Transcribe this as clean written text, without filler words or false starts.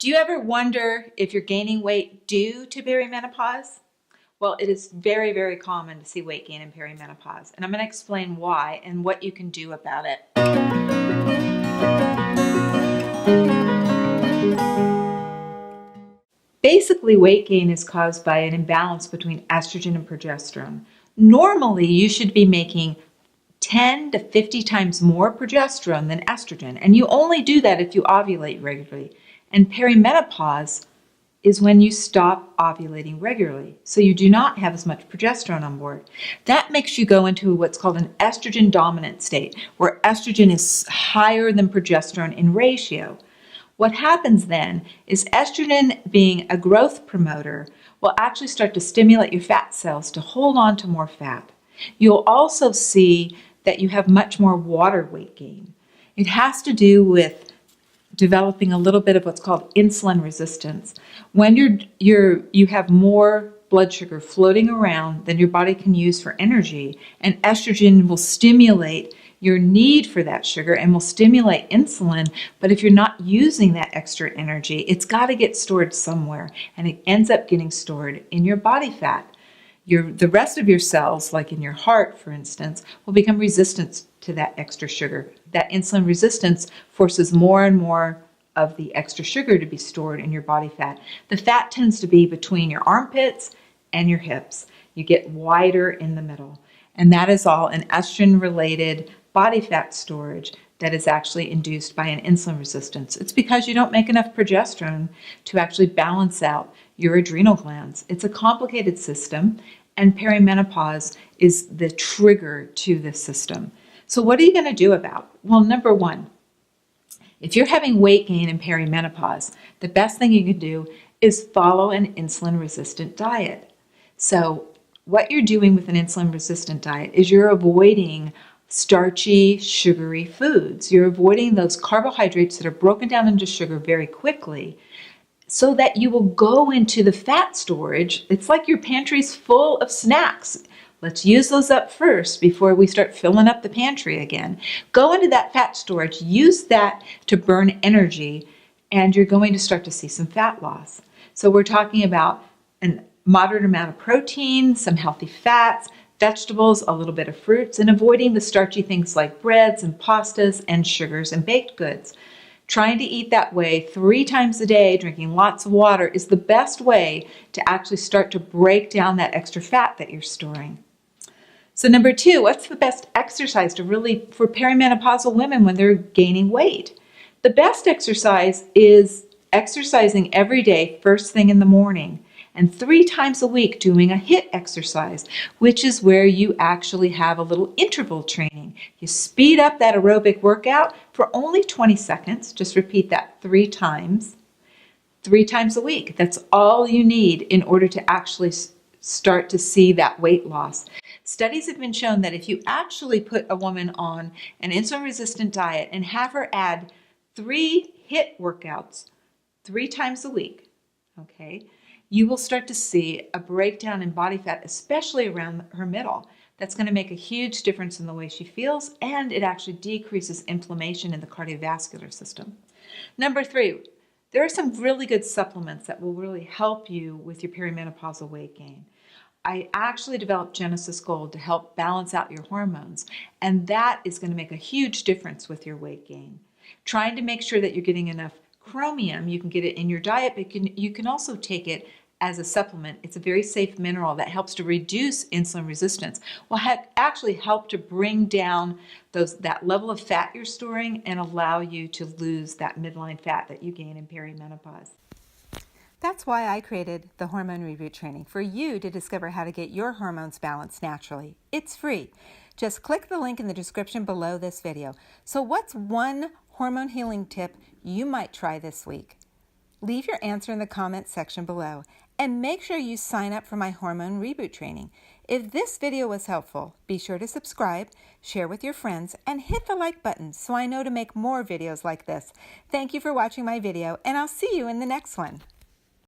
Do you ever wonder if you're gaining weight due to perimenopause? Well, it is very, very common to see weight gain in perimenopause, and I'm going to explain why and what you can do about it. Basically, weight gain is caused by an imbalance between estrogen and progesterone. Normally, you should be making 10 to 50 times more progesterone than estrogen, and you only do that if you ovulate regularly. And perimenopause is when you stop ovulating regularly, so you do not have as much progesterone on board. That makes you go into what's called an estrogen dominant state, where estrogen is higher than progesterone in ratio. What happens then is estrogen, being a growth promoter, will actually start to stimulate your fat cells to hold on to more fat. You'll also see that you have much more water weight gain. It has to do with developing a little bit of what's called insulin resistance. When you have more blood sugar floating around than your body can use for energy, and estrogen will stimulate your need for that sugar and will stimulate insulin, but if you're not using that extra energy, it's got to get stored somewhere, and it ends up getting stored in your body fat. The rest of your cells, like in your heart, for instance, will become resistant to that extra sugar. That insulin resistance forces more and more of the extra sugar to be stored in your body fat. The fat tends to be between your armpits and your hips. You get wider in the middle. And that is all an estrogen-related body fat storage that is actually induced by an insulin resistance. It's because you don't make enough progesterone to actually balance out your adrenal glands. It's a complicated system, and perimenopause is the trigger to this system. So what are you going to do about it? Well, number one, if you're having weight gain in perimenopause, the best thing you can do is follow an insulin-resistant diet. So what you're doing with an insulin-resistant diet is you're avoiding starchy, sugary foods. You're avoiding those carbohydrates that are broken down into sugar very quickly, so that you will go into the fat storage. It's like your pantry's full of snacks. Let's use those up first before we start filling up the pantry again. Go into that fat storage, use that to burn energy, and you're going to start to see some fat loss. So we're talking about a moderate amount of protein, some healthy fats, vegetables, a little bit of fruits, and avoiding the starchy things like breads and pastas and sugars and baked goods. Trying to eat that way 3 times a day, drinking lots of water, is the best way to actually start to break down that extra fat that you're storing. So number 2, what's the best exercise for perimenopausal women when they're gaining weight? The best exercise is exercising every day first thing in the morning, and 3 times a week doing a HIIT exercise, which is where you actually have a little interval training. You speed up that aerobic workout for only 20 seconds. Just repeat that 3 times a week. That's all you need in order to actually start to see that weight loss. Studies have been shown that if you actually put a woman on an insulin-resistant diet and have her add 3 HIIT workouts 3 times a week, okay, you will start to see a breakdown in body fat, especially around her middle. That's going to make a huge difference in the way she feels, and it actually decreases inflammation in the cardiovascular system. Number 3, there are some really good supplements that will really help you with your perimenopausal weight gain. I actually developed Genesis Gold to help balance out your hormones, and that is going to make a huge difference with your weight gain. Trying to make sure that you're getting enough chromium, you can get it in your diet, but you can also take it as a supplement. It's a very safe mineral that helps to reduce insulin resistance. Will actually help to bring down that level of fat you're storing and allow you to lose that midline fat that you gain in perimenopause. That's why I created the Hormone Reboot Training, for you to discover how to get your hormones balanced naturally. It's free. Just click the link in the description below this video. So what's one hormone healing tip you might try this week? Leave your answer in the comments section below, and make sure you sign up for my Hormone Reboot Training. If this video was helpful, be sure to subscribe, share with your friends, and hit the like button so I know to make more videos like this. Thank you for watching my video, and I'll see you in the next one.